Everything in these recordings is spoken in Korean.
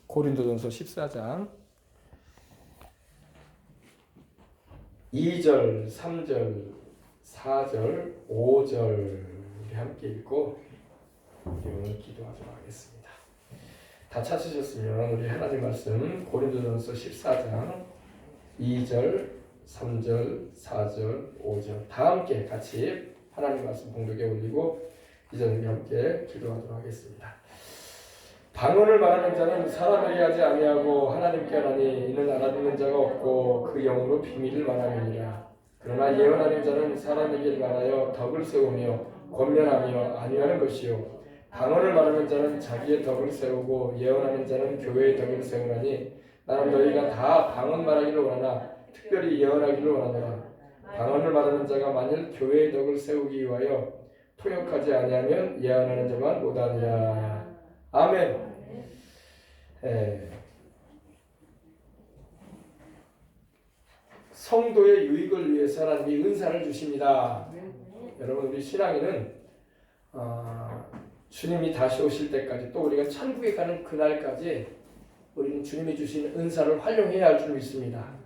고린도전서 14장 2절, 3절, 4절, 5절 함께 읽고 우리 오늘 기도하도록 하겠습니다. 다 찾으셨으면 우리 하나님 말씀 고린도전서 14장 2절, 3절, 4절, 5절 다 함께 같이 하나님 말씀 봉독에 올리고 이전에 함께 기도하도록 하겠습니다. 방언을 말하는 자는 사람에게 하지 아니하고 하나님께 하나니 이는 알아듣는 자가 없고 그 영으로 비밀을 말함이니라. 그러나 예언하는 자는 사람에게 말하여 덕을 세우며 권면하며 안위하는 것이요 방언을 말하는 자는 자기의 덕을 세우고 예언하는 자는 교회의 덕을 세우나니 나는 너희가 다 방언 말하기를 원하나 특별히 예언하기를 원하노라. 방언을 말하는 자가 만일 교회의 덕을 세우기 위하여 통역하지 아니하면 예언하는 자만 못하니라. 아멘. 성도의 유익을 위해서 하나님이 은사를 주십니다. 여러분 우리 신앙인은 주님이 다시 오실 때까지 또 우리가 천국에 가는 그날까지 우리는 주님이 주신 은사를 활용해야 할 줄 믿습니다.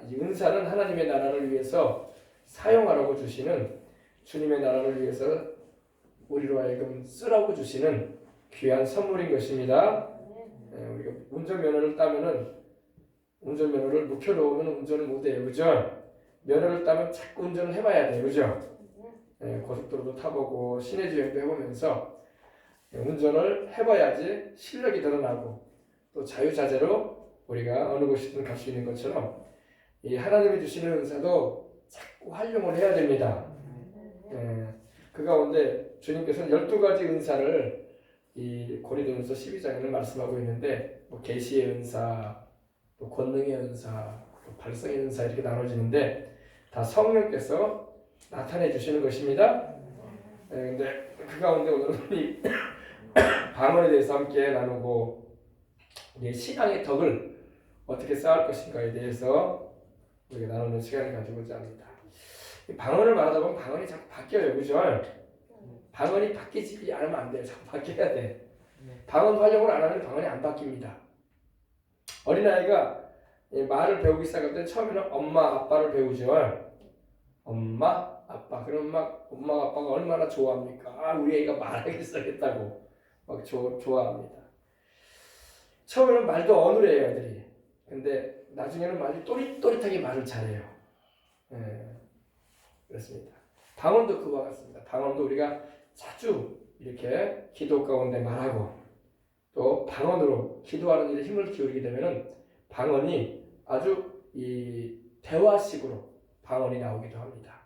이 은사는 하나님의 나라를 위해서 사용하라고 주시는 주님의 나라를 위해서 우리로 하여금 쓰라고 주시는 귀한 선물인 것입니다. 우리가 운전면허를 따면은 운전면허를 묵혀놓으면 운전을 못해요, 그죠? 면허를 따면 자꾸 운전을 해봐야 돼요, 그죠? 고속도로도 타보고 시내 주행도 해보면서 운전을 해봐야지 실력이 드러나고 또 자유자재로 우리가 어느 곳이든 갈 수 있는 것처럼 이 하나님이 주시는 은사도 자꾸 활용을 해야 됩니다. 그 가운데 주님께서는 12가지 은사를 이 고린도전서 12장에는 말씀하고 있는데 뭐 계시의 은사, 또 권능의 은사, 또 발성의 은사 이렇게 나눠지는데 다 성령께서 나타내 주시는 것입니다. 근데 그 가운데 오늘은 이 방언에 대해서 함께 나누고 우리의 신앙의 덕을 어떻게 쌓을 것인가에 대해서 우리가 나누는 시간을 가지고자 합니다. 방언을 말하다 보면 방언이 자꾸 바뀌어요, 그죠? 방언이 바뀌지 않으면 안 돼요. 자꾸 바뀌어야 돼. 방언 활용을 안 하면 방언이 안 바뀝니다. 어린아이가 말을 배우기 시작할 때 처음에는 엄마, 아빠를 배우죠. 엄마, 아빠. 그럼 막 엄마, 아빠가 얼마나 좋아합니까? 우리 애가 말하기 시작했다고 막 좋아합니다. 처음에는 말도 어눌해요, 애들이. 근데 나중에는 말이 또릿또릿하게 말을 잘해요. 그렇습니다. 방언도 그와 같습니다. 방언도 우리가 자주 이렇게 기도 가운데 말하고 또 방언으로 기도하는 일에 힘을 기울이게 되면은 방언이 아주 이 대화식으로 방언이 나오기도 합니다.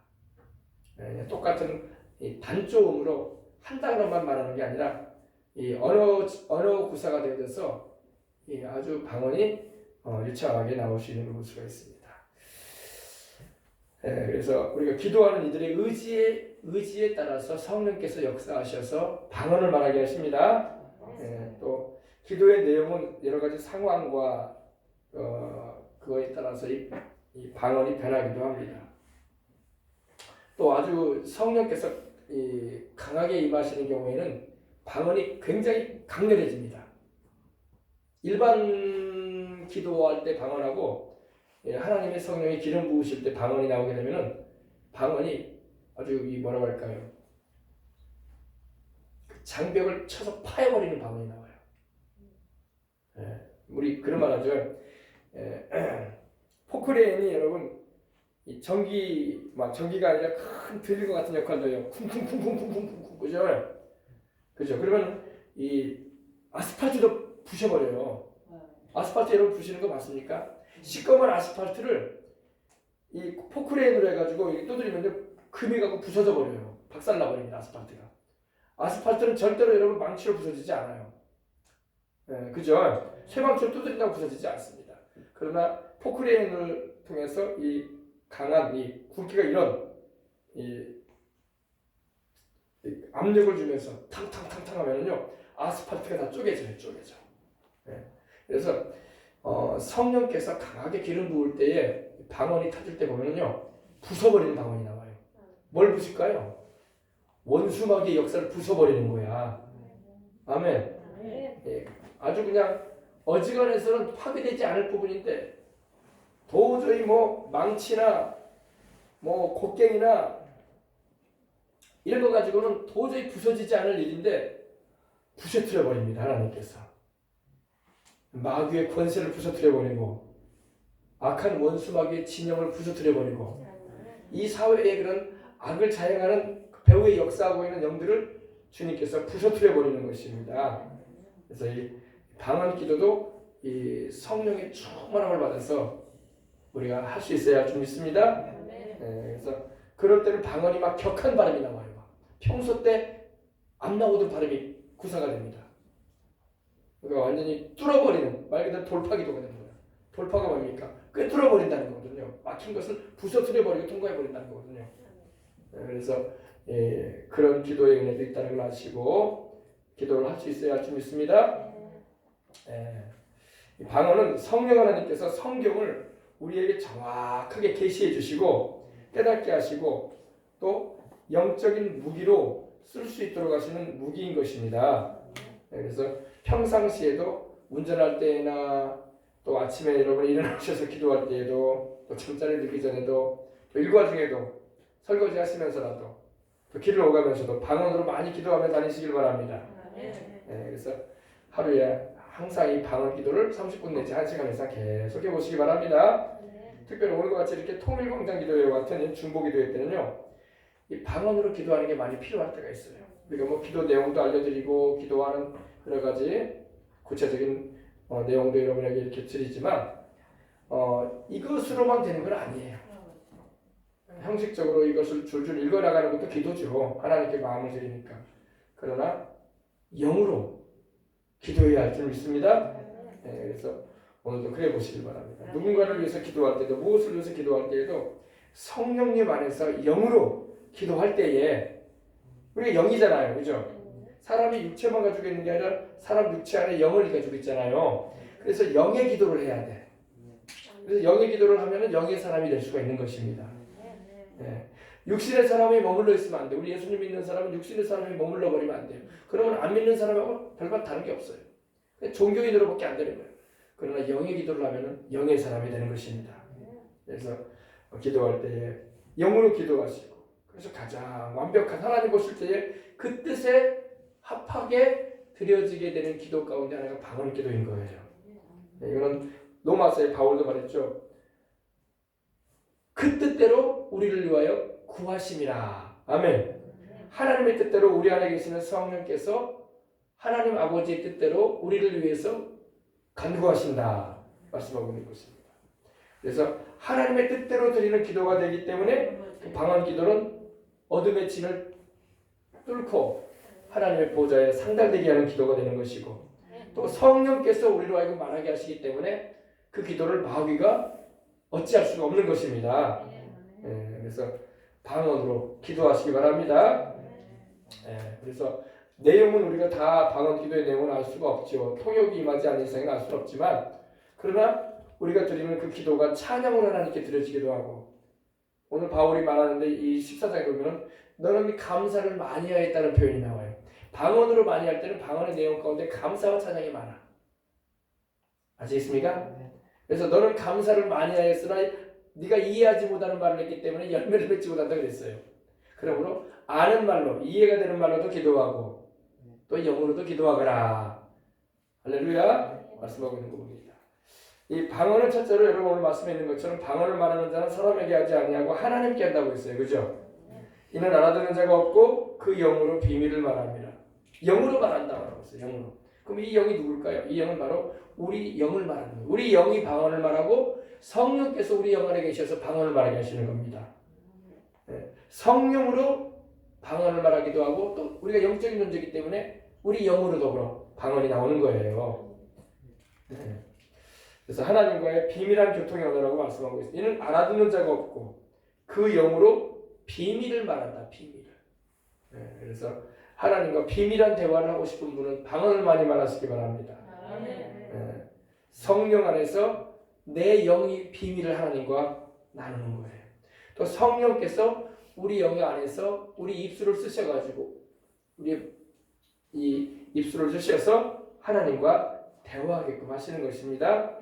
똑같은 이 단조음으로 한 단어만 말하는 게 아니라 이 언어 구사가 되어서 이 아주 방언이 유창하게 나올 수 있는 수가 있습니다. 그래서 우리가 기도하는 이들의 의지에 따라서 성령께서 역사하셔서 방언을 말하게 하십니다. 또 기도의 내용은 여러 가지 상황과 그거에 따라서 이 방언이 변하기도 합니다. 또 아주 성령께서 강하게 임하시는 경우에는 방언이 굉장히 강렬해집니다. 일반 기도할 때 방언하고 하나님의 성령이 기름 부으실 때 방언이 나오게 되면은 방언이 아주 뭐라고 할까요? 장벽을 쳐서 파여버리는 방언이 나와요. 우리 그런 말 하죠. 포크레인이 여러분 이 전기가 아니라 큰 드릴 같은 역할도 해요. 쿵쿵쿵쿵쿵쿵쿵 그죠? 그러면 이 아스팔트도 부셔버려요. 아스팔트 여러분 부시는 거 맞습니까? 시꺼먼 아스팔트를 이 포크레인으로 해가지고 두드리면 금이 가고 부서져 버려요. 박살나 버립니다. 아스팔트가. 아스팔트는 절대로 여러분 망치로 부서지지 않아요. 그죠? 쇠망치로 두드린다고 부서지지 않습니다. 그러나 포크레인을 통해서 이 강한 이 굵기가 이런 이 압력을 주면서 탕탕탕탕 하면은요 아스팔트가 다 쪼개져요. 그래서 성령께서 강하게 기름 부을 때에 방언이 터질 때 보면은요 부숴버리는 방언이 나와요. 뭘 부실까요? 원수마귀의 역사를 부숴버리는 거야. 아멘. 아주 그냥 어지간해서는 파괴되지 않을 부분인데 도저히 뭐 망치나 뭐 곡괭이나 이런 거 가지고는 도저히 부서지지 않을 일인데 부셔뜨려 버립니다. 하나님께서 마귀의 권세를 부서뜨려 버리고 악한 원수 마귀의 진영을 부서뜨려 버리고 이 사회에 그런 악을 자행하는 배후에 역사하고 있는 영들을 주님께서 부서뜨려 버리는 것입니다. 그래서 이 방언 기도도 이 성령의 충만함을 받아서 우리가 할 수 있어야 할 줄 믿습니다. 그래서 그럴 때는 방언이 막 격한 발음이 나와요. 평소 때 안 나오던 발음이 구사가 됩니다. 그러니까 완전히 뚫어버리는 말 그대로 돌파기도가 되는 거예요. 돌파가 뭡니까? 꿰뚫어 버린다는 거거든요. 막힌 것을 부서뜨려 버리고 통과해 버린다는 거거든요. 그래서 그런 기도의 은혜도 있다는 걸 아시고 기도를 할 수 있어야 할 줄 믿습니다. 이 방언은 성령 하나님께서 성경을 우리에게 정확하게 계시해 주시고 깨닫게 하시고 또 영적인 무기로 쓸 수 있도록 하시는 무기인 것입니다. 그래서 평상시에도 운전할 때나 또 아침에 여러분 일어나셔서 기도할 때에도 또 잠자리 들기 전에도 또 일과 중에도 설거지 하시면서라도 또 길을 오가면서도 방언으로 많이 기도하며 다니시길 바랍니다. 그래서 하루에 항상 이 방언 기도를 30분 내지 1시간 이상 계속 해보시기 바랍니다. 특별히 오늘과 같이 이렇게 통일광장 기도회 같은 중보 기도회 때는요 이 방언으로 기도하는 게 많이 필요할 때가 있어요. 우리가 뭐 기도 내용도 알려드리고 기도하는 여러 가지 구체적인 내용도 여러분에게 이렇게 드리지만 이것으로만 되는 건 아니에요. 형식적으로 이것을 줄줄 읽어나가는 것도 기도죠. 하나님께 마음을 드리니까. 그러나 영으로 기도해야 할 줄 믿습니다. 그래서 오늘도 그래 보시길 바랍니다. 누군가를 위해서 기도할 때도 무엇을 위해서 기도할 때에도 성령님 안에서 영으로 기도할 때에 우리가 영이잖아요. 그죠? 사람이 육체만 가지고 있는 게 아니라 사람 육체 안에 영을 가지고 있잖아요. 그래서 영의 기도를 해야 돼. 그래서 영의 기도를 하면은 영의 사람이 될 수가 있는 것입니다. 육신의 사람이 머물러 있으면 안 돼. 우리 예수님 믿는 사람은 육신의 사람이 머물러 버리면 안 돼요. 그러면 안 믿는 사람하고 별반 다른 게 없어요. 종교인으로밖에 안 되는 거예요. 그러나 영의 기도를 하면은 영의 사람이 되는 것입니다. 그래서 기도할 때에 영으로 기도하시고 그래서 가장 완벽한 하나님 보실 때에 그 뜻에 합하게 드려지게 되는 기도 가운데 하나가 방언 기도인 거예요. 이거는 로마서에 바울도 말했죠. 그 뜻대로 우리를 위하여 구하심이라. 아멘. 하나님의 뜻대로 우리 안에 계시는 성령께서 하나님 아버지의 뜻대로 우리를 위해서 간구하신다 말씀하고 있는 것입니다. 그래서 하나님의 뜻대로 드리는 기도가 되기 때문에 그 방언 기도는 어둠의 진을 뚫고 하나님의 보좌에 상달되게 하는 기도가 되는 것이고 또 성령께서 우리로 하여금 말하게 하시기 때문에 그 기도를 마귀가 어찌할 수가 없는 것입니다. 그래서 방언으로 기도하시기 바랍니다. 그래서 내용은 우리가 다 방언 기도의 내용을 알 수가 없죠. 통역이 임하지 않는 이상은 알 수는 없지만 그러나 우리가 드리는 그 기도가 찬양으로 하나님께 드려지기도 하고 오늘 바울이 말하는데 이 14장에 보면 너는 감사를 많이 하였다는 표현이 나와요. 방언으로 많이 할 때는 방언의 내용 가운데 감사와 찬양이 많아. 아시겠습니까? 그래서 너는 감사를 많이 하였으나 네가 이해하지 못하는 말을 했기 때문에 열매를 맺지 못한다 그랬어요. 그러므로 아는 말로 이해가 되는 말로도 기도하고 또 영으로도 기도하거라. 할렐루야 말씀하고 있는 겁니다. 이 방언은 첫째로 여러분 오늘 말씀에 있는 것처럼 방언을 말하는 자는 사람에게 하지 아니하고 하나님께 한다고 했어요. 그죠? 이는 알아듣는 자가 없고 그 영으로 비밀을 말합니다. 영으로 말한다고 했어요. 영으로. 그럼 이 영이 누굴까요? 이 영은 바로 우리 영을 말하는 거예요. 우리 영이 방언을 말하고 성령께서 우리 영 안에 계셔서 방언을 말하게 하시는 겁니다. 성령으로 방언을 말하기도 하고 또 우리가 영적인 존재이기 때문에 우리 영으로 더불어 방언이 나오는 거예요. 그래서 하나님과의 비밀한 교통의 언어라고 말씀하고 있습니다. 이는 알아듣는 자가 없고 그 영으로 비밀을 말한다. 비밀을. 그래서 하나님과 비밀한 대화를 하고 싶은 분은 방언을 많이 말하시기 바랍니다. 성령 안에서 내 영이 비밀을 하나님과 나누는 거예요. 또 성령께서 우리 영 안에서 우리 입술을 쓰셔가지고 우리 이 입술을 쓰셔서 하나님과 대화하게끔 하시는 것입니다.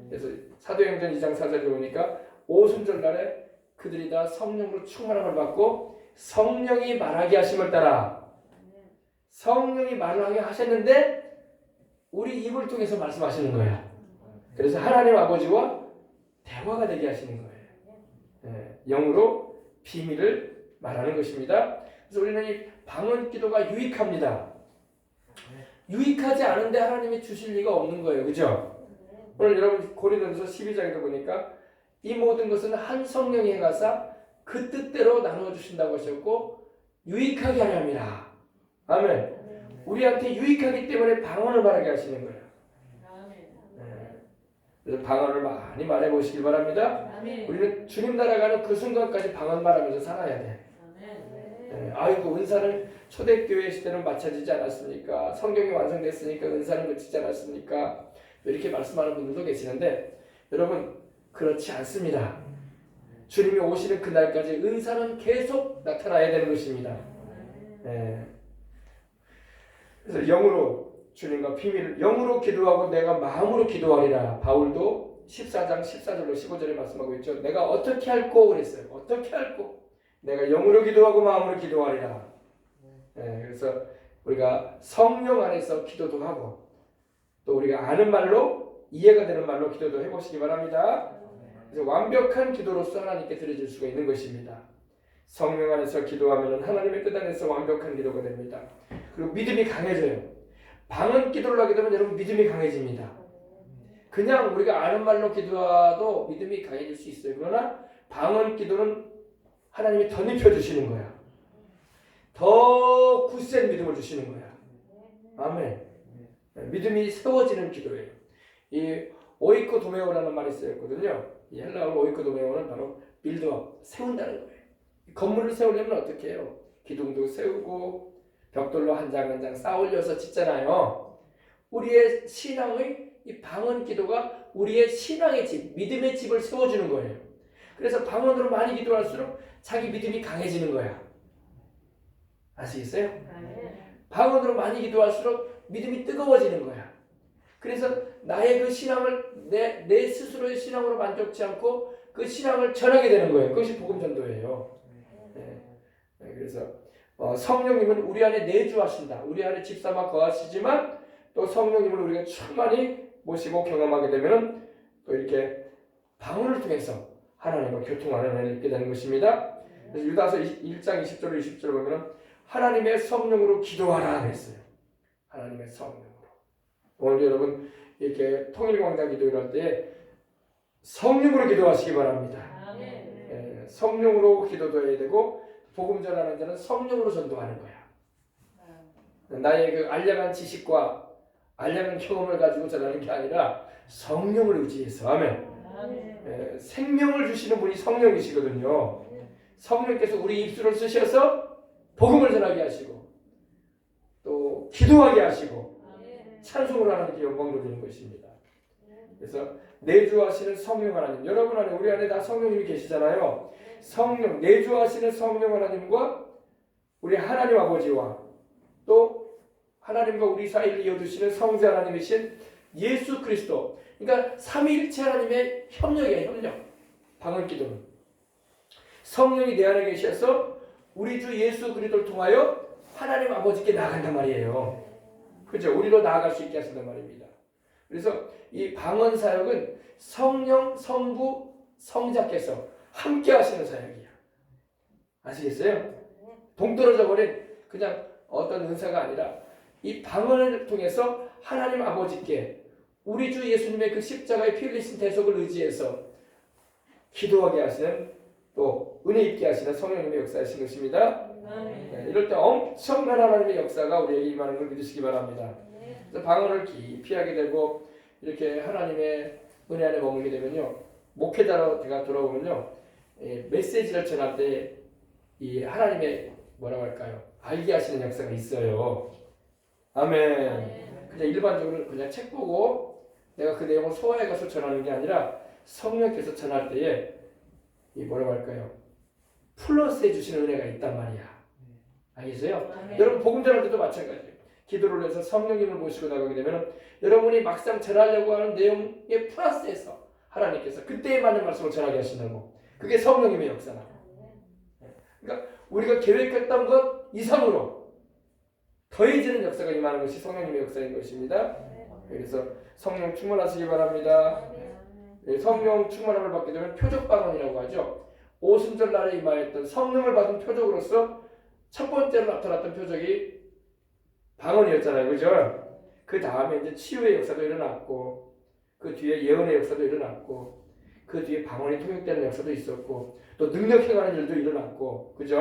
그래서 사도행전 2장 4절에 보니까 오순절 날에 그들이 다 성령으로 충만함을 받고 성령이 말하게 하심을 따라 성령이 말하게 하셨는데 우리 입을 통해서 말씀하시는 거야. 그래서 하나님 아버지와 대화가 되게 하시는 거예요. 영으로 비밀을 말하는 것입니다. 그래서 우리는 이 방언 기도가 유익합니다. 유익하지 않은데 하나님이 주실 리가 없는 거예요. 그죠? 오늘 여러분 고린도전서 12장에도 보니까 이 모든 것은 한 성령이 행하사 그 뜻대로 나누어 주신다고 하셨고 유익하게 하려 함이라. 아멘. 우리한테 유익하기 때문에 방언을 말하게 하시는 거예요. 그래서 방언을 많이 말해 보시길 바랍니다. 우리는 주님 나라 가는 그 순간까지 방언 말하면서 살아야 돼. 아이고 은사는 초대교회 시대는 마쳐지지 않았습니까? 성경이 완성됐으니까 은사는 그치지 않았습니까? 이렇게 말씀하는 분들도 계시는데 여러분 그렇지 않습니다. 주님이 오시는 그날까지 은사는 계속 나타나야 되는 것입니다. 그래서 영으로 주님과 비밀 영으로 기도하고 내가 마음으로 기도하리라. 바울도 14장 14절로 15절에 말씀하고 있죠. 내가 어떻게 할꼬 그랬어요. 어떻게 할꼬? 내가 영으로 기도하고 마음으로 기도하리라. 그래서 우리가 성령 안에서 기도도 하고 또 우리가 아는 말로 이해가 되는 말로 기도도 해보시기 바랍니다. 그래서 완벽한 기도로서 하나님께 드려질 수가 있는 것입니다. 성령 안에서 기도하면 하나님의 뜻 안에서 완벽한 기도가 됩니다. 그리고 믿음이 강해져요. 방언 기도를 하게 되면 여러분 믿음이 강해집니다. 그냥 우리가 아는 말로 기도해도 믿음이 강해질 수 있어요. 그러나 방언 기도는 하나님이 더 높여주시는 거야. 더 굳센 믿음을 주시는 거야. 아멘. 믿음이 세워지는 기도예요. 이 오이코 도메오라는 말이 쓰였거든요. 이 헬라어로 오이코 도메오는 바로 빌드업, 세운다는 거예요. 건물을 세우려면 어떻게 해요? 기둥도 세우고 벽돌로 한 장 한 장 쌓아 올려서 짓잖아요. 우리의 신앙의 이 방언 기도가 우리의 신앙의 집, 믿음의 집을 세워주는 거예요. 그래서 방언으로 많이 기도할수록 자기 믿음이 강해지는 거야. 아시겠어요? 방언으로 많이 기도할수록 믿음이 뜨거워지는 거야. 그래서 나의 그 신앙을 내 스스로의 신앙으로 만족치 않고 그 신앙을 전하게 되는 거예요. 그것이 복음 전도예요. 그래서 성령님은 우리 안에 내주하신다. 우리 안에 집삼아 거하시지만 또 성령님을 우리가 충만히 모시고 경험하게 되면 또 이렇게 방언을 통해서 하나님과 교통하는 은혜를 입게 되는 것입니다. 그래서 유다서 1장 20절로 20절을 보면 하나님의 성령으로 기도하라 그랬어요. 하나님의 성령으로. 오늘 여러분 이렇게 통일광장 기도를 할 때 성령으로 기도하시기 바랍니다. 성령으로 기도도 해야 되고 복음 전하는 자는 성령으로 전도하는 거야. 나의 그 알량한 지식과 알량한 경험을 가지고 전하는 게 아니라 성령을 의지해서 하면 생명을 주시는 분이 성령이시거든요. 성령께서 우리 입술을 쓰셔서 복음을 전하게 하시고 또 기도하게 하시고 찬송을 하나님께 영광 돌리는 것입니다. 그래서 내주하시는 성령 하나님, 여러분 안에 우리 안에 다 성령님이 계시잖아요. 성령, 내주하시는 성령 하나님과 우리 하나님 아버지와 또 하나님과 우리 사이를 이어주시는 성자 하나님이신 예수 그리스도, 그러니까 삼위일체 하나님의 협력이에요. 협력. 방언 기도는 성령이 내 안에 계셔서 우리 주 예수 그리스도를 통하여 하나님 아버지께 나아간단 말이에요. 그죠? 우리로 나아갈 수 있게 하신단 말입니다. 그래서 이 방언 사역은 성령, 성부, 성자께서 함께 하시는 사역이야. 아시겠어요? 동떨어져 버린 그냥 어떤 은사가 아니라 이 방언을 통해서 하나님 아버지께 우리 주 예수님의 그 십자가의 피 흘리신 대속을 의지해서 기도하게 하시는 또 은혜 있게 하시는 성령님의 역사이신 것입니다. 이럴 때 엄청난 하나님의 역사가 우리에게 임하는 걸 믿으시기 바랍니다. 그래서 방언을 깊이 하게 되고 이렇게 하나님의 은혜 안에 머물게 되면요, 목회자로 제가 돌아오면요, 메시지를 전할 때 이 하나님의 뭐라고 할까요? 알게 하시는 역사가 있어요. 아멘. 그냥 일반적으로 그냥 책 보고 내가 그 내용을 소화해가서 전하는 게 아니라 성령께서 전할 때에 이 뭐라고 할까요? 플러스 해주시는 은혜가 있단 말이야. 알겠어요? 여러분 복음 전할 때도 마찬가지예요. 기도를 해서 성령님을 모시고 나가게 되면 여러분이 막상 전하려고 하는 내용에 플러스해서 하나님께서 그때에 맞는 말씀을 전하게 하신다고. 그게 성령님의 역사다. 그러니까 우리가 계획했던 것 이상으로 더해지는 역사가 임하는 것이 성령님의 역사인 것입니다. 그래서 성령 충만하시기 바랍니다. 성령 충만함을 받게 되면 표적방언이라고 하죠. 오순절 날에 임하였던 성령을 받은 표적으로서 첫 번째로 나타났던 표적이 방언이었잖아요. 그죠? 그 다음에 이제 치유의 역사도 일어났고, 그 뒤에 예언의 역사도 일어났고, 그 뒤에 방언이 통역되는 역사도 있었고, 또 능력 행하는 일도 일어났고, 그죠?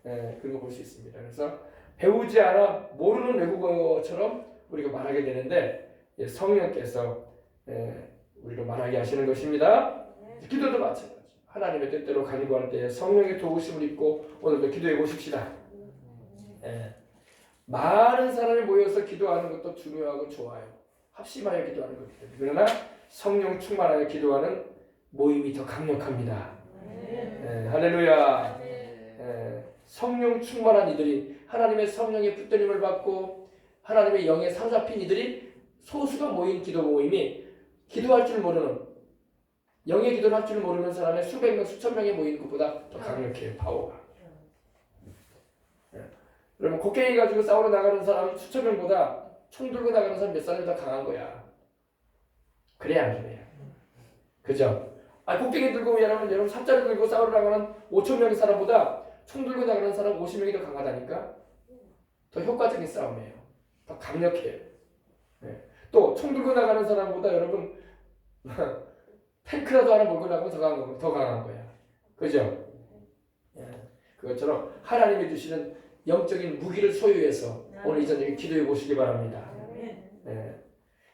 그런 거 볼 수 있습니다. 그래서 배우지 않아 모르는 외국어처럼 우리가 말하게 되는데 성령께서 우리가 말하게 하시는 것입니다. 기도도 마찬가지. 하나님의 뜻대로 간구할 때 성령의 도우심을 입고 오늘도 기도해 보십시다. 많은 사람이 모여서 기도하는 것도 중요하고 좋아요. 합심하여 기도하는 것이기 때문에. 그러나 성령 충만하여 기도하는 모임이 더 강력합니다. 할렐루야. 성령 충만한 이들이 하나님의 성령의 붙들림을 받고 하나님의 영에 사로잡힌 이들이 소수가 모인 기도 모임이 기도할 줄 모르는 영의 기도를 할 줄 모르는 사람의 수백 명 수천 명이 모인 것보다 더 강력해요. 파워가. 여러분 곡괭이 가지고 싸우러 나가는 사람 수천 명보다 총 들고 나가는 사람 몇 사람이 더 강한 거야. 그래야 안 그래요. 그죠? 곡괭이 들고 여러분 삽자루 들고 싸우러 나가는 5천 명의 사람보다 총 들고 나가는 사람 50명이 더 강하다니까. 더 효과적인 싸움이에요. 더 강력해요. 또 총 들고 나가는 사람보다 여러분 탱크라도 하나 몰고 나가면 더 강한 거야. 그죠? 그것처럼 하나님이 주시는 영적인 무기를 소유해서 오늘 이 저녁에 기도해 보시기 바랍니다.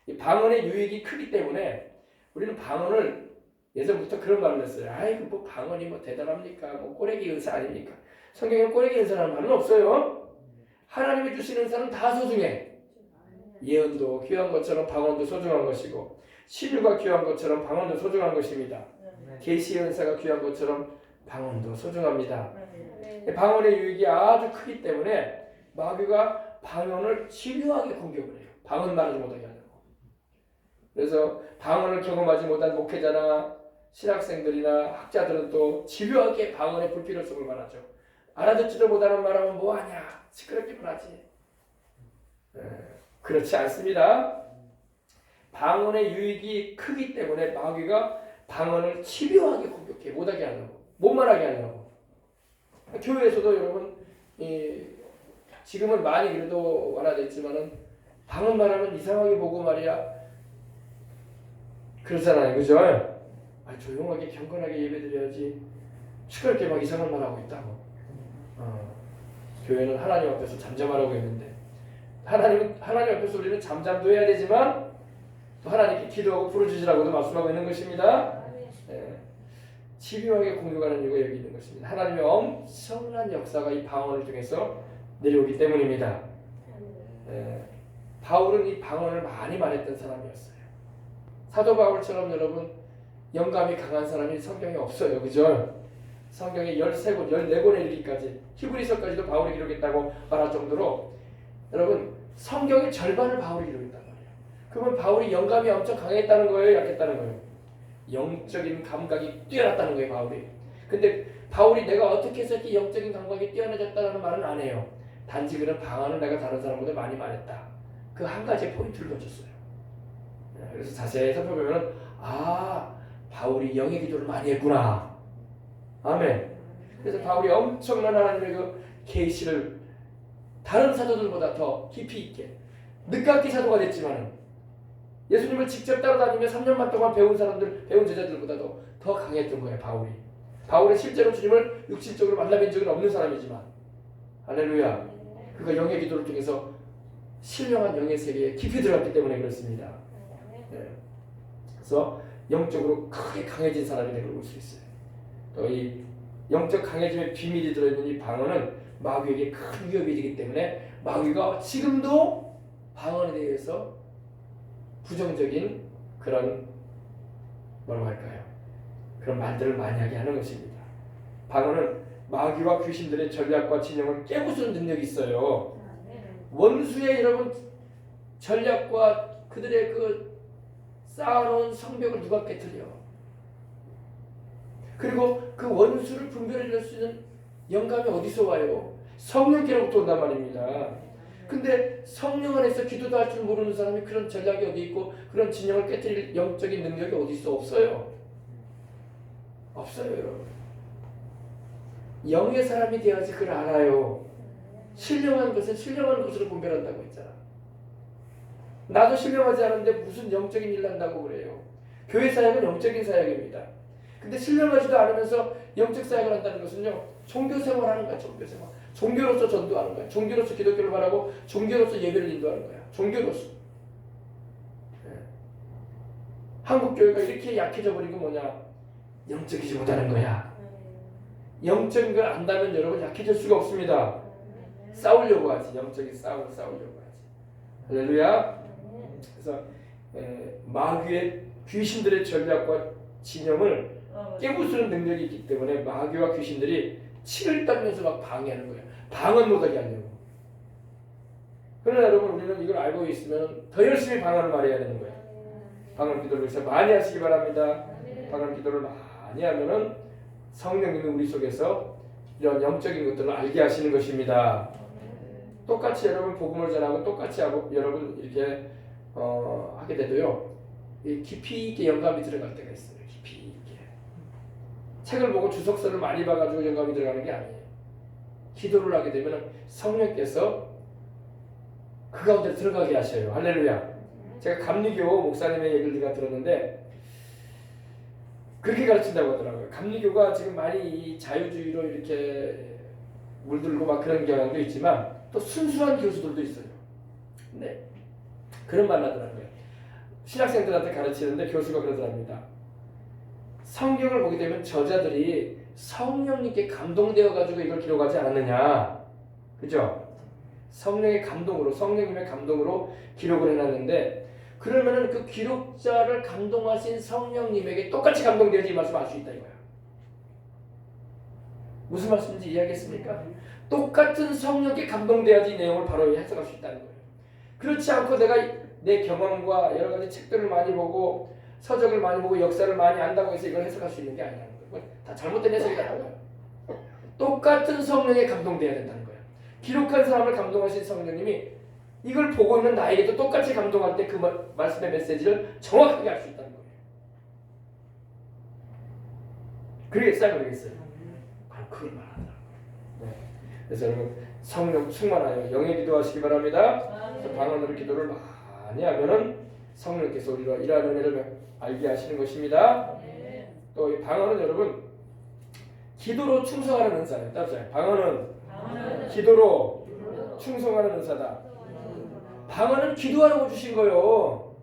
이 방언의 유익이 크기 때문에 우리는 방언을 예전부터 그런 말을 했어요. 아이고 뭐 방언이 뭐 대단합니까? 뭐 꼬레기 은사 아닙니까? 성경에는 꼬레기 은사라는 말은 없어요. 하나님이 주시는 은사는 다 소중해. 예언도 귀한 것처럼 방언도 소중한 것이고 치유가 귀한 것처럼 방언도 소중한 것입니다. 계시의 은사가 귀한 것처럼 방언도 소중합니다. 방언의 유익이 아주 크기 때문에 마귀가 방언을 집요하게 공격을 해요. 방언 말하지 못하게 하려고. 그래서 방언을 경험하지 못한 목회자나 신학생들이나 학자들은 또 집요하게 방언의 불필요성을 말하죠. 알아듣지도 못하는 말하면 뭐하냐, 시끄럽기만 하지. 그렇지 않습니다. 방언의 유익이 크기 때문에 마귀가 방언을 집요하게 공격해. 못하게 하려고, 못 말하게 하려고. 교회에서도 여러분 지금은 많이 그래도 완화됐지만은 방언 말하면 이상하게 보고 말이야 그러잖아요. 그죠? 조용하게 경건하게 예배드려야지 시끄럽게 막 이상한 말하고 있다고. 교회는 하나님 앞에서 잠잠하라고 했는데 하나님 앞에서 우리는 잠잠도 해야 되지만 또 하나님께 기도하고 부르짖으라고도 말씀하고 있는 것입니다. 집요하게 공격하는 이유가 여기 있는 것입니다. 하나님의 엄청난 역사가 이 방언을 통해서 내려오기 때문입니다. 바울은 이 방언을 많이 말했던 사람이었어요. 사도 바울처럼 여러분 영감이 강한 사람이 성경에 없어요. 그죠? 성경에 13권, 14권에 이르기까지 히브리서까지도 바울이 기록했다고 말할 정도로 여러분 성경의 절반을 바울이 기록했단 말이에요. 그러면 바울이 영감이 엄청 강했다는 거예요? 약했다는 거예요? 영적인 감각이 뛰어났다는 거예요. 바울이. 근데 바울이 내가 어떻게 해서 이렇게 영적인 감각이 뛰어나졌다는 말은 안 해요. 단지 그런 방언을 내가 다른 사람보다 많이 말했다. 그 한 가지 포인트를 넣어줬어요. 그래서 자세히 살펴보면 바울이 영의 기도를 많이 했구나. 아멘. 그래서 바울이 엄청난 하나님의 그 계시를 다른 사도들보다 더 깊이 있게 늦깎이 사도가 됐지만 예수님을 직접 따라다니며 3년만 동안 배운 제자들보다도 더 강했던 거예요. 바울은 실제로 주님을 육신적으로 만나뵌 적은 없는 사람이지만 할렐루야. 그가 영의 기도를 통해서 신령한 영의 세계에 깊이 들어갔기 때문에 그렇습니다. 그래서 영적으로 크게 강해진 사람이 되고 올 수 있어요. 또 이 영적 강해짐의 비밀이 들어있는 이 방언은 마귀에게 큰 위협이 되기 때문에 마귀가 지금도 방언에 대해서 부정적인 그런 뭐라고 할까요? 그런 말들을 많이 하게 하는 것입니다. 방언은 마귀와 귀신들의 전략과 진영을 깨부수는 능력이 있어요. 원수의 여러분 전략과 그들의 그 쌓아놓은 성벽을 누가 깨뜨려? 그리고 그 원수를 분별해낼 수 있는 영감이 어디서 와요? 성령께로부터 온단 말입니다. 근데 성령 안에서 기도도 할 줄 모르는 사람이 그런 전략이 어디 있고 그런 진영을 깨뜨릴 영적인 능력이 어디 있어? 없어요. 없어요, 여러분. 영의 사람이 되어야지 그걸 알아요. 신령한 것은 신령한 것으로 분별한다고 했잖아. 나도 신령하지 않은데 무슨 영적인 일 한다고 그래요. 교회 사역은 영적인 사역입니다. 근데 신령하지도 않으면서 영적 사역을 한다는 것은요, 종교 생활하는 거야. 종교 생활. 종교로서 전도하는 거야. 종교로서 기독교를 바라고 종교로서 예배를 인도하는 거야. 종교로서. 네. 한국 교회가 이렇게 약해져 버리고 뭐냐? 영적이지 못하는 거야. 영적인 걸 안다면 여러분 약해질 수가 없습니다. 싸우려고 하지. 영적인 싸우려고 하지. 할렐루야. 그래서 마귀의 귀신들의 전략과 진영을 깨부수는 능력이 있기 때문에 마귀와 귀신들이 치를 떨면서 막 방해하는 거예요. 방언 못하게 하려고. 그러나 여러분 우리는 이걸 알고 있으면 더 열심히 방언을 말해야 되는 거예요. 방언 기도를 위해서 많이 하시기 바랍니다. 방언 기도를 많이 하면은 성령님이 우리 속에서 이런 영적인 것들을 알게 하시는 것입니다. 똑같이 여러분 복음을 전하고 똑같이 하고 여러분 이렇게 하게 돼도요, 깊이 있게 영감이 들어갈 때가 있어요. 깊이 있게. 책을 보고 주석서를 많이 봐가지고 영감이 들어가는 게 아니에요. 기도를 하게 되면 성령께서 그 가운데 들어가게 하셔요. 할렐루야. 제가 감리교 목사님의 얘기를 제가 들었는데 그렇게 가르친다고 하더라고요. 감리교가 지금 많이 자유주의로 이렇게 물들고 막 그런 경향도 있지만 또 순수한 교수들도 있어요. 네. 그런 말 하더라고요. 신학생들한테 가르치는데 교수가 그러더랍니다. 성경을 보게 되면 저자들이 성령님께 감동되어 가지고 이걸 기록하지 않았느냐, 그죠? 성령의 감동으로, 성령님의 감동으로 기록을 해놨는데, 그러면은 그 기록자를 감동하신 성령님에게 똑같이 감동되어야지 이 말씀 알 수 있다 이거야. 무슨 말씀인지 이해하겠습니까? 똑같은 성령께 감동돼야지 이 내용을 바로 해석할 수 있다는 거예요. 그렇지 않고 내가 내 경험과 여러 가지 책들을 많이 보고 서적을 많이 보고 역사를 많이 안다고 해서 이걸 해석할 수 있는 게 아니라는 거예요. 다 잘못된 해석이라는 거예요. 똑같은 성령에 감동돼야 된다는 거예요. 기록한 사람을 감동하신 성령님이 이걸 보고 있는 나에게도 똑같이 감동할 때 그 말씀의 메시지를 정확하게 알 수 있다는 거예요. 그러겠어요? 그러겠어요? 바로 그걸 말하더라고요. 네. 그래서 여러분 성령 충만하여 영의 기도하시기 바랍니다. 그래서 방언으로 기도를 많이 하면은 성령께서 우리가 이러한 은혜를 알게 하시는 것입니다. 또 이 방언은 여러분 기도로 충성하는 은사예요. 따라서 방언은 기도로 충성하는 은사다. 방언은 기도하라고 주신 거예요.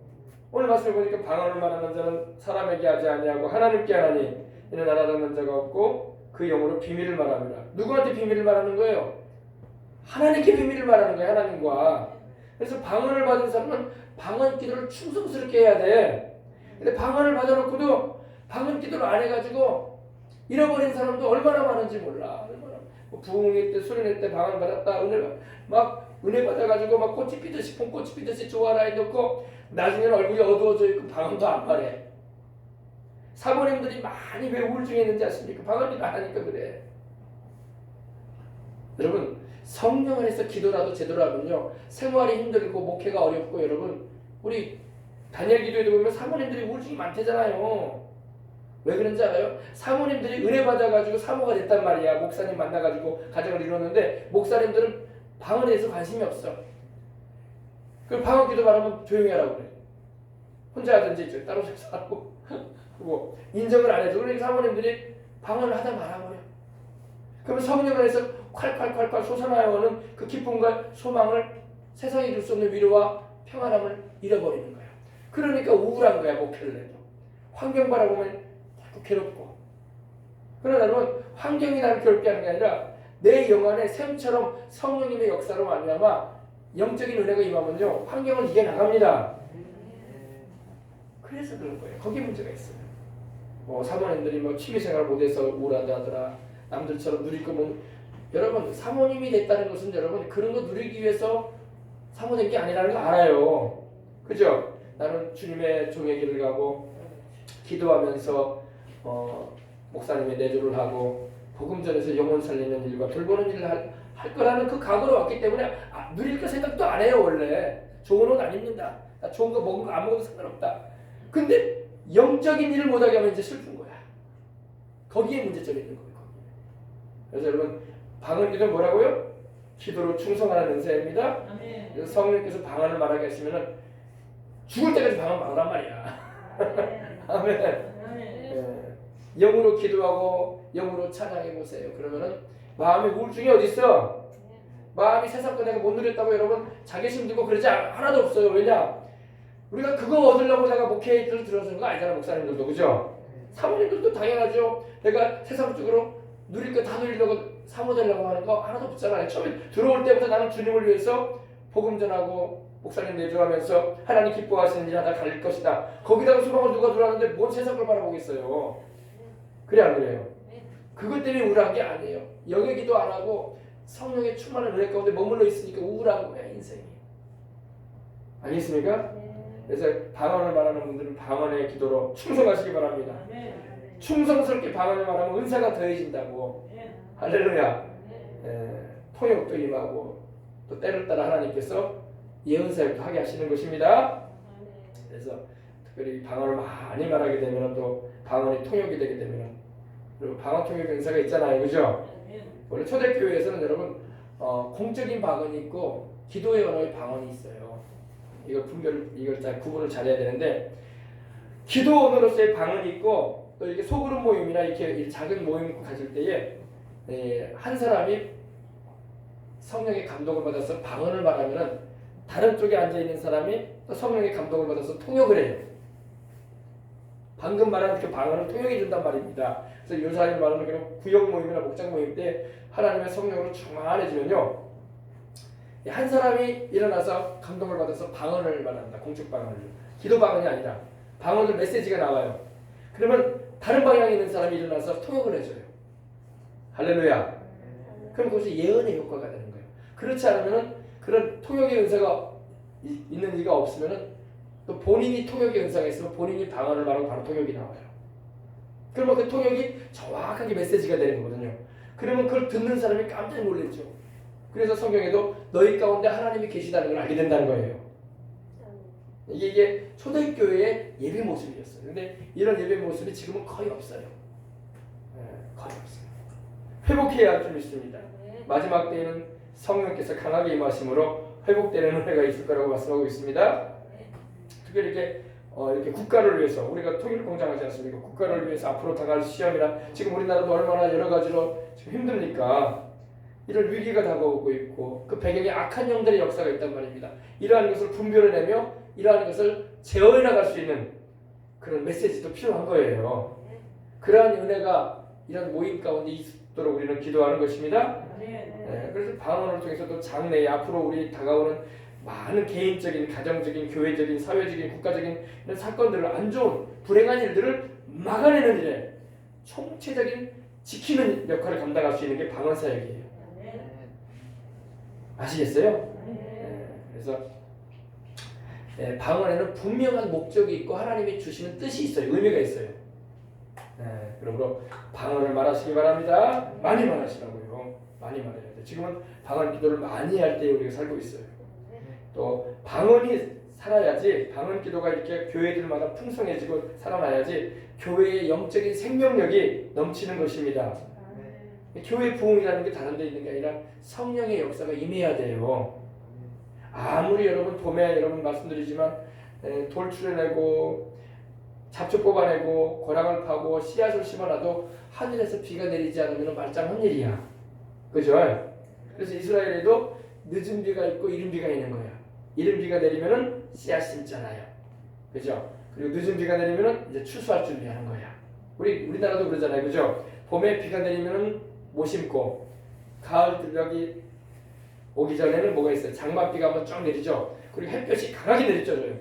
오늘 말씀을 보니까 방언을 말하는 자는 사람에게 하지 아니하고 하나님께 하나니 이는 알아듣는 자가 없고 그 영으로 비밀을 말합니다. 누구한테 비밀을 말하는 거예요? 하나님께 비밀을 말하는 거예요. 하나님과. 그래서 방언을 받은 사람은 방언 기도를 충성스럽게 해야 돼. 근데 방언을 받아놓고도 방언 기도를 안 해가지고 잃어버린 사람도 얼마나 많은지 몰라. 얼마나 부흥회 때 수련회 때 방언 받았다 은혜 받아가지고 막 꽃이 피듯이 봄꽃이 피듯이 좋아라 해놓고 나중에는 얼굴이 어두워져 있고 방언도 안 말해. 사모님들이 많이 왜 우울증에 있는지 아십니까? 방언을 안 하니까 그래. 여러분 성령 안에서 기도라도 제대로 하면요 생활이 힘들고 목회가 어렵고 여러분 우리 다니엘 기도에도 보면 사모님들이 우울증이 많대잖아요. 왜 그런지 알아요? 사모님들이 은혜 받아가지고 사모가 됐단 말이야. 목사님 만나가지고 가정을 이루었는데 목사님들은 방언에 대해서 관심이 없어. 그럼 방언 기도 바라면 조용히 하라고 그래. 혼자 하든지 따로 하고 그리고 인정을 안 해줘. 그러니까 사모님들이 방언을 하다 말아버려. 그러면 성령 안에서 콸콸콸콸 솟아나오는 그 기쁨과 소망을 세상에 줄 수 없는 위로와 평안함을 잃어버리는 거야. 그러니까 우울한 거야. 목회를 해도 환경 바라보면 자꾸 괴롭고. 그러나 여러분 환경이 나를 괴롭게 하는 게 아니라 내 영 안에 샘처럼 성령님의 역사로 말미암아 영적인 은혜가 임하면요 환경을 이겨나갑니다. 그래서 그런 거예요. 거기에 문제가 있어요. 사모님들이 취미생활 못해서 우울하다 하더라. 남들처럼 누릴 거 여러분 사모님이 됐다는 것은 여러분 그런 거 누리기 위해서 사모된 게 아니라는 거 알아요. 그죠? 나는 주님의 종의 길을 가고 기도하면서 목사님의 내조를 하고 복음 전에서 영혼 살리는 일과 돌보는 일을 할 거라는 그 각오로 왔기 때문에 누릴 거 생각도 안 해요. 원래 좋은 옷 안 입는다. 나 좋은 거 먹은 거 안 먹어도 상관없다. 근데 영적인 일을 못하게 하면 이제 슬픈 거야. 거기에 문제점이 있는 거예요. 그래서 여러분 방언기도는 뭐라고요? 기도로 충성하는 은사입니다. 그래서 성령께서 방언을 말하게 하시면은 죽을 때까지 방언 말하란 말이야. 아멘. 영으로 기도하고 영으로 찬양해 보세요. 그러면은 마음의 우울증이 어디 있어? 마음이 세상 거 내가 못 누렸다고 여러분 자괴심 들고 그러지 하나도 없어요. 왜냐? 우리가 그거 얻으려고 내가 목회를 들어서는 거 아니잖아. 목사님들도 그죠? 사모님들도 당연하죠. 내가 세상적으로 누릴 거 다 누리려고 사모되려고 하는 거 하나도 없잖아요. 처음에 들어올 때부터 나는 주님을 위해서 복음 전하고 목사님 내조하면서 하나님 기뻐하시는 일 하다 갈 것이다. 거기다가 소망을 누가 들어왔는데 뭔 세상 걸 바라보겠어요. 그래 안 그래요? 그것 때문에 우울한 게 아니에요. 영의 기도 안 하고 성령의 충만한 은혜 가운데 머물러 있으니까 우울한 거야 인생이. 알겠습니까? 그래서 방언을 말하는 분들은 방언의 기도로 충성하시기 바랍니다. 충성스럽게 방언을 말하면 은사가 더해진다고. 할렐루야. 통역도 임하고 또 때를 따라 하나님께서 예언사역도 하게 하시는 것입니다. 그래서 특별히 방언을 많이 말하게 되면 또 방언이 통역이 되게 되면 그리고 방언 통역 은사가 있잖아요. 그죠? 원래 초대교회에서는 여러분 공적인 방언이 있고 기도의 언어의 방언이 있어요. 이걸 잘 구분을 잘해야 되는데 기도 언어로서의 방언이 있고 또 이렇게 소그룹 모임이나 이렇게 작은 모임 가질 때에 한 사람이 성령의 감동을 받아서 방언을 말하면은 다른 쪽에 앉아 있는 사람이 또 성령의 감동을 받아서 통역을 해요. 방금 말한 그 방언은 통역이 된단 말입니다. 그래서 요사님 말하는 그런 구역 모임이나 목장 모임 때 하나님의 성령으로 충만해지면요, 한 사람이 일어나서 감동을 받아서 방언을 말한다. 공적 방언을. 기도 방언이 아니라 방언을 메시지가 나와요. 그러면 다른 방향에 있는 사람이 일어나서 통역을 해줘요. 할렐루야. 그럼 그것이 예언의 효과가 되는 거예요. 그렇지 않으면 그런 통역의 은사가 있는 이가 없으면 또 본인이 통역의 은사가 있으면 본인이 방언을 말하고 바로 통역이 나와요. 그러면 그 통역이 정확하게 메시지가 되는 거거든요. 그러면 그걸 듣는 사람이 깜짝 놀랐죠. 그래서 성경에도 너희 가운데 하나님이 계시다는 걸 알게 된다는 거예요. 이게 초대교회의 예배 모습이었어요. 근데 이런 예배 모습이 지금은 거의 없어요. 거의 없어요. 회복해야 할 줄 믿습니다. 마지막 때에는 성령께서 강하게 임하심으로 회복되는 은혜가 있을 거라고 말씀하고 있습니다. 특별히 이렇게 국가를 위해서 우리가 통일 공장하지 않습니까? 국가를 위해서 앞으로 당할 시험이나 지금 우리나라도 얼마나 여러 가지로 지금 힘드니까 이런 위기가 다가오고 있고 그 배경에 악한 영들의 역사가 있단 말입니다. 이러한 것을 분별해내며 이러한 것을 제어해 나갈 수 있는 그런 메시지도 필요한 거예요. 그러한 은혜가 이런 모임 가운데 있도록 우리는 기도하는 것입니다. 그래서 방언을 통해서 또 장래에 앞으로 우리 다가오는 많은 개인적인, 가정적인, 교회적인, 사회적인, 국가적인 이런 사건들을 안 좋은 불행한 일들을 막아내는 일에 총체적인 지키는 역할을 감당할 수 있는 게 방언 사역이에요. 아시겠어요? 그래서 방언에는 분명한 목적이 있고 하나님이 주시는 뜻이 있어요. 의미가 있어요. 그러므로 방언을 말하시기 바랍니다. 많이 말하시라고요. 많이 말해야 돼요. 지금은 방언 기도를 많이 할 때 우리가 살고 있어요. 또 방언이 살아야지, 방언 기도가 이렇게 교회들마다 풍성해지고 살아나야지 교회의 영적인 생명력이 넘치는 것입니다. 교회 부흥이라는 게 다른 데 있는 게 아니라 성령의 역사가 임해야 돼요. 아무리 여러분 봄에 여러분 말씀드리지만 돌 추려내고 잡초 뽑아내고 고랑을 파고 씨앗을 심어놔도 하늘에서 비가 내리지 않으면 말짱한 일이야. 그죠? 그래서 이스라엘에도 늦은 비가 있고 이른 비가 있는 거야. 이른 비가 내리면은 씨앗 심잖아요. 그죠? 그리고 늦은 비가 내리면은 이제 추수할 준비하는 거야. 우리나라도 그러잖아요. 그죠? 봄에 비가 내리면은 못 심고 가을 들녘이 오기 전에는 뭐가 있어요? 장맛비가 한번 쫙 내리죠. 그리고 햇볕이 강하게 내리쳐져요.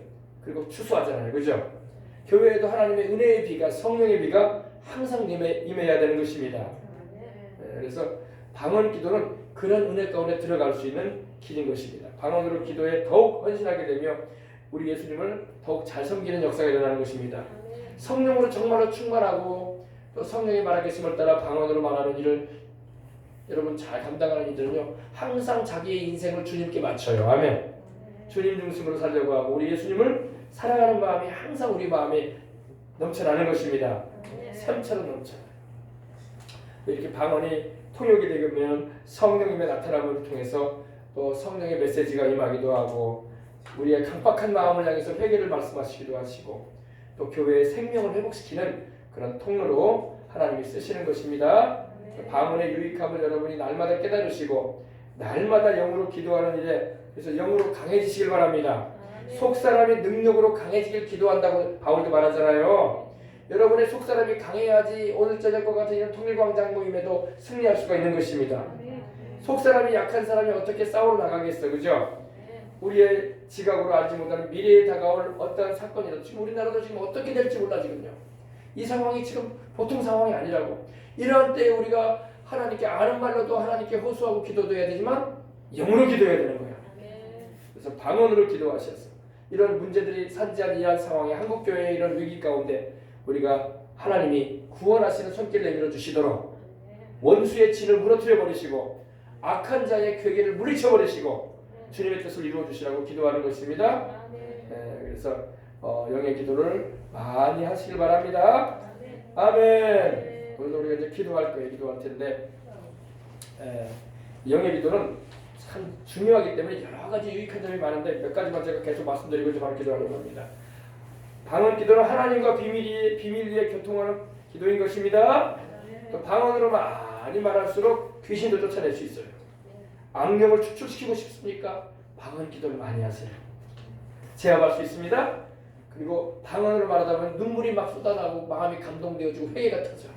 그리고 추수하잖아요. 그죠? 교회에도 하나님의 은혜의 비가, 성령의 비가 항상 임해야 되는 것입니다. 그래서 방언 기도는 그런 은혜 가운데 들어갈 수 있는 길인 것입니다. 방언으로 기도에 더욱 헌신하게 되며 우리 예수님을 더욱 잘 섬기는 역사가 일어나는 것입니다. 성령으로 정말로 충만하고 또 성령의 말하겠음을 따라 방언으로 말하는 일을 여러분 잘 감당하는 이들은요 항상 자기의 인생을 주님께 맞춰요. 아멘. 주님 중심으로 살려고 하고 우리 예수님을 사랑하는 마음이 항상 우리 마음에 넘쳐나는 것입니다. 샘처럼 넘쳐나요. 이렇게 방언이 통역이 되면 성령님의 나타남을 통해서 또 성령의 메시지가 임하기도 하고 우리의 강박한 마음을 향해서 회개를 말씀하시기도 하시고 또 교회의 생명을 회복시키는 그런 통로로 하나님이 쓰시는 것입니다. 방언의 유익함을 여러분이 날마다 깨달으시고 날마다 영으로 기도하는 일에 그래서 영으로 강해지시길 바랍니다. 속사람이 능력으로 강해지길 기도한다고 바울도 말하잖아요. 여러분의 속사람이 강해야지 오늘 저녁과 같은 이런 통일광장 모임에도 승리할 수가 있는 것입니다. 속사람이 약한 사람이 어떻게 싸우러 나가겠어요, 그죠? 우리의 지각으로 알지 못하는 미래에 다가올 어떠한 사건이라도 지금 우리나라도 지금 어떻게 될지 몰라 지금요. 이 상황이 지금 보통 상황이 아니라고. 이런 때에 우리가 하나님께 아는 말로도 하나님께 호소하고 기도도 해야 되지만 영으로 기도해야 되는 거야. 그래서 방언으로 기도하셔서 이런 문제들이 산지한 이러한 상황에 한국교회의 이런 위기 가운데 우리가 하나님이 구원하시는 손길 내밀어 주시도록 원수의 진을 무너뜨려 버리시고 악한 자의 괴계를 물리쳐 버리시고 주님의 뜻을 이루어 주시라고 기도하는 것입니다. 그래서 영의 기도를 많이 하시길 바랍니다. 아멘. 오늘도 우리가 이제 기도할 거예요. 기도할 텐데 영의 기도는 참 중요하기 때문에 여러 가지 유익한 점이 많은데 몇 가지만 제가 계속 말씀드리고 이제 바로 기도하려고 합니다. 방언 기도는 하나님과 비밀 위에 교통하는 기도인 것입니다. 또 방언으로 많이 말할수록 귀신도 쫓아낼 수 있어요. 악령을 추출시키고 싶습니까? 방언 기도를 많이 하세요. 제압할 수 있습니다. 그리고 방언으로 말하다 보면 눈물이 막 쏟아나고 마음이 감동되어지고 회개가 터져.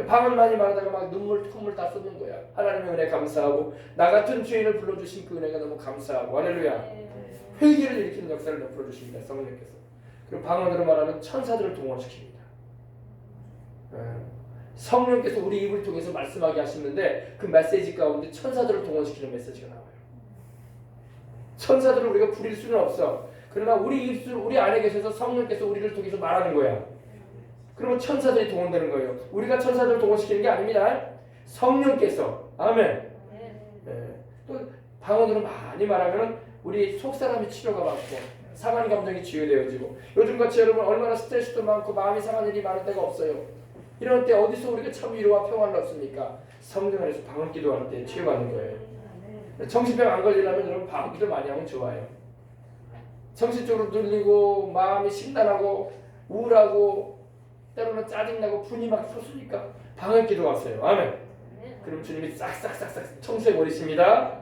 방언 많이 말하다가 막 콧물 다 쏟는 거야. 하나님의 은혜 감사하고 나 같은 죄인을 불러주신 그 은혜가 너무 감사하고 할렐루야. 회개를 일으키는 역사를 베풀어 주십니다. 성령께서. 그리고 방언으로 말하면 천사들을 동원시킵니다. 성령께서 우리 입을 통해서 말씀하게 하시는데 그 메시지 가운데 천사들을 동원시키는 메시지가 나와요. 천사들을 우리가 부릴 수는 없어. 그러나 우리 입술, 우리 안에 계셔서 성령께서 우리를 통해서 말하는 거야. 그러면 천사들이 동원되는 거예요. 우리가 천사들을 동원시키는 게 아닙니다. 성령께서. 아멘. 또 방언으로 많이 말하면 우리 속사람이 치료가 받고 상한 감정이 치유되어지고 요즘같이 여러분 얼마나 스트레스도 많고 마음이 상한 일이 많은 때가 없어요. 이런 때 어디서 우리가 참 위로와 평안을 얻습니까? 성령 안에서 방언 기도하는 때 치유받는 거예요. 정신병 안 걸리려면 여러분 방언 기도 많이 하면 좋아요. 정신적으로 눌리고 마음이 심란하고 우울하고 때로는 짜증나고 분이 막 솟으니까 방언 기도하세요. 아멘. 그럼 주님이 싹싹싹싹 청소해 버리십니다.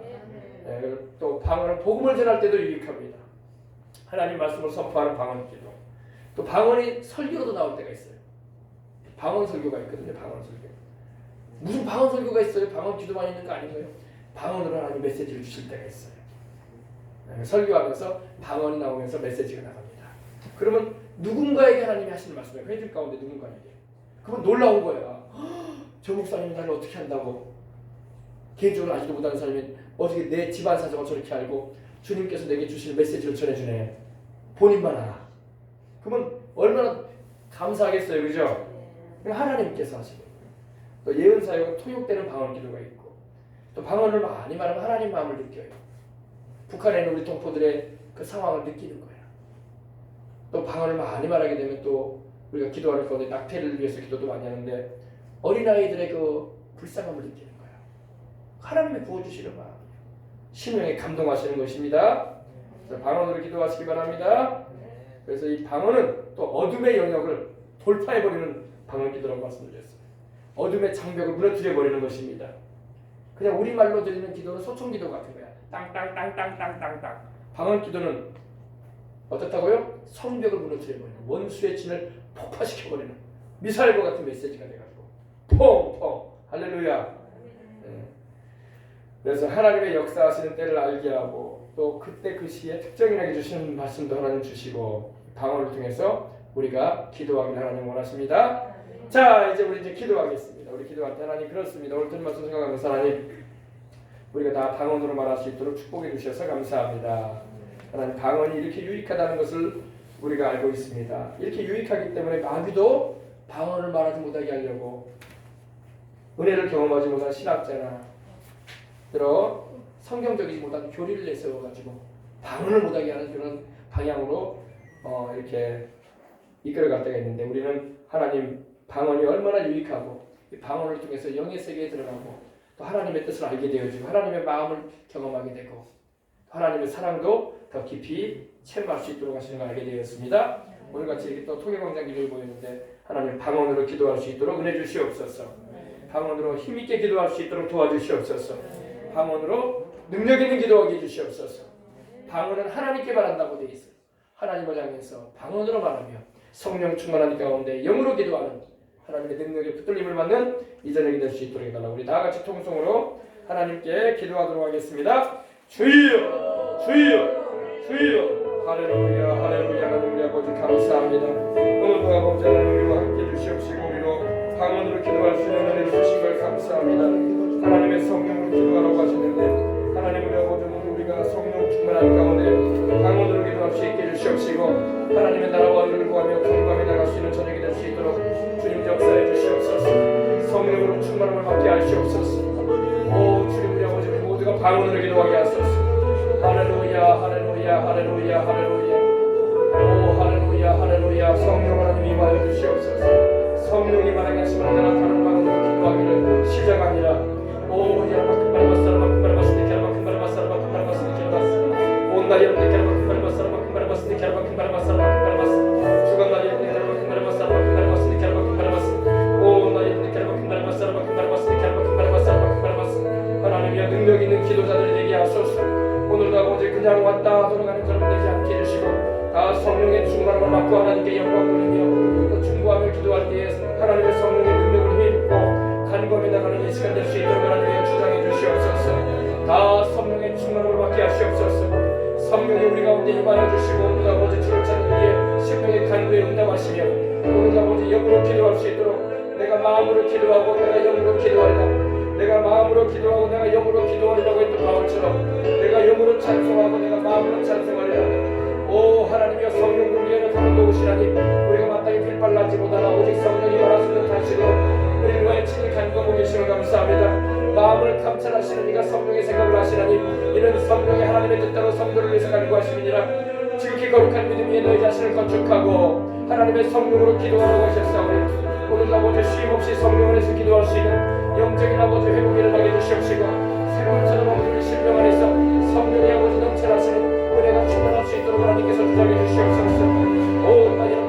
또 방언은 복음을 전할 때도 유익합니다. 하나님 말씀을 선포하는 방언 기도. 또 방언이 설교로도 나올 때가 있어요. 방언 설교가 있거든요. 방언 설교. 무슨 방언 설교가 있어요? 방언 기도만 있는 거 아닌가요? 방언으로 하나님 메시지를 주실 때가 있어요. 설교하면서 방언이 나오면서 메시지가 나갑니다. 그러면 누군가에게 하나님이 하시는 말씀이에요. 회중 가운데 누군가에게. 그건 놀라운 거야. 저 목사님이 나를 어떻게 한다고. 개인적으로 아직도 못하는 사람이 어떻게 내 집안 사정을 저렇게 알고 주님께서 내게 주시는 메시지를 전해주네. 본인만 알아. 그러면 얼마나 감사하겠어요. 그죠? 하나님께서 하시고 또 예언사역은 통역되는 방언 기도가 있고 또 방언을 많이 말하면 하나님 마음을 느껴요. 북한에 있는 우리 동포들의 그 상황을 느끼는 거예요. 또 방언을 많이 말하게 되면 또 우리가 기도하는 가운데 낙태를 위해서 기도도 많이 하는데 어린아이들의 그 불쌍함을 느끼는 거예요. 하나님의 부어주시는 마음 심령에 감동하시는 것입니다. 그래서 방언으로 기도하시기 바랍니다. 그래서 이 방언은 또 어둠의 영역을 돌파해버리는 방언 기도라고 말씀드렸어요. 어둠의 장벽을 무너뜨려버리는 것입니다. 그냥 우리말로 드리는 기도는 소총 기도 같은 거야. 땅땅땅땅땅땅땅. 방언 기도는 어떻다고요? 성벽을 무너뜨려버리는 원수의 진을 폭파시켜버리는 미사일과 같은 메시지가 돼가지고 퐁퐁 할렐루야. 그래서 하나님의 역사하시는 때를 알게 하고 또 그때 그 시에 특정인에게 주시는 말씀도 하나님 주시고 방언을 통해서 우리가 기도하기를 하나님 원하십니다. 자 이제 우리 기도하겠습니다. 우리 기도할 때 하나님 그렇습니다. 오늘 드린 말씀 생각하면서 하나님 우리가 다 방언으로 말할 수 있도록 축복해 주셔서 감사합니다. 하나님, 방언이 이렇게 유익하다는 것을 우리가 알고 있습니다. 이렇게 유익하기 때문에 마귀도 방언을 말하지 못하게 하려고 은혜를 경험하지 못한 신학자나 들어 성경적이지 못한 교리를 내세워가지고 방언을 못하게 하는 그런 방향으로 이렇게 이끌어갈 때가 있는데, 우리는 하나님 방언이 얼마나 유익하고 이 방언을 통해서 영의 세계에 들어가고 또 하나님의 뜻을 알게 되어지고 하나님의 마음을 경험하게 되고 하나님의 사랑도 더 깊이 체험할 수 있도록 하시는 걸 알게 되었습니다. 오늘같이 이렇게 또 통일광장 기도를 보였는데 하나님, 방언으로 기도할 수 있도록 은혜 주시옵소서. 방언으로 힘있게 기도할 수 있도록 도와주시옵소서. 방언으로 능력 있는 기도하게 해주시옵소서. 방언은 하나님께 말한다고 되어 있어요. 하나님을 향해서 방언으로 말하며 성령 충만한 가운데 영으로 기도하는 하나님의 능력에 붙들림을 받는 이 저녁이 될 수 있도록 해달라고 우리 다같이 통성으로 하나님께 기도하도록 하겠습니다. 주여 주여 주여. 할렐루야 할렐루야. 하나님 우리 아버지 감사합니다. 오늘도 아버지 하나님 우리와 함께 주시옵시고 우리로 방언으로 기도할 수 있는 은혜를 주신 걸 감사합니다. 하나님의 성령으로 기도하라고 하시는데 하나님 우리 아버지 오늘 우리가 성령 충만한 가운데 방언으로 기도할 수 있게 해주시옵시고 하나님의 나라와 의를 구하며 경감에 나갈 수 있는 저녁이 될 수 있도록 주님 역사해 주시옵소서. 성령으로 충만함을 받게 하시옵소서. 오 주님 우리 아버지 모두가 방언으로 기도하게 하소서. 할렐루야 할렐루야 할렐루야 할렐루야. 오 할렐루야 할렐루야. 성령 하나님 임하여 주시옵소서. 성령이 말하게 하시면 다른 방언으로 기도하기를 시작하니라. 오 야마큰 바라바사라 마큰 바라바스니 캬라마큰 바라바사라 마큰 바라바스니 캬라바스. 온나 여러분들 캬라마큰 바라바사라 마큰 바라바스니 캬라마큰 바라바사라 마큰 바라바스. 주간나 여러분들 캬라마큰 바라바사라 마큰 바라바스니 캬라마큰 바라바스. 온나 여러분들 캬라마큰 바라바사라 마큰 바라바스니 캬라마큰 바라바사라 마큰 바라바스. 하나님이여 능력 있는 기도자들이 되게 하소서. 오늘도 아버지 그냥 왔다 돌아가는 사람 되지 않게 해주시고 다 성령의 충만함을 받고 하나님께 영광 돌리며 또 충고하며 기도할 때에 하나님의 성령의 능력을 힘입고 간검에 나가는 이 시간 될 수 있도록 하나님의 주장해 주시옵소서. 다 성령의 충만함을 받게 하시옵소서. 성령이 우리 가운데 임하여 주시고 오늘 아버지 주를 찾는 이의 심령의 간구에 응답하시며 오늘 아버지 영으로 기도할 수 있도록 내가 마음으로 기도하고 내가 영으로 기도하리라. 내가 마음으로 기도하고 내가 영으로 기도하리라고 했던 바울처럼 내가 영으로 찬송하고 내가 마음으로 찬송하리라. 오 하나님이여 성령 능력을 가운데 오시라니 우리가 마땅히 필발나지 못하나 오직 성령이 말하시는 단식으로 우리와의 친히 간구하고 계시는 감사합니다. 마음을 감찰하시는 이가 성령의 생각을 하시라니 이는 성령의 하나님의 뜻대로 성도를 위해서 간구하심이니라. 지극히 거룩한 믿음 위에 너희 자신을 건축하고 하나님의 성령으로 기도하라고 하셨사오니 오늘 아버지 쉼없이 성령 안에서 기도할 수 있는 영적인 아버지 회복이 일어나게 주시옵시고 새로운 저녁 우리 심령 안에서 성령의 아버지 넘쳐나시는 은혜가 충만할 수 있도록 하나님께서 주장해 주시옵소서. 오 나의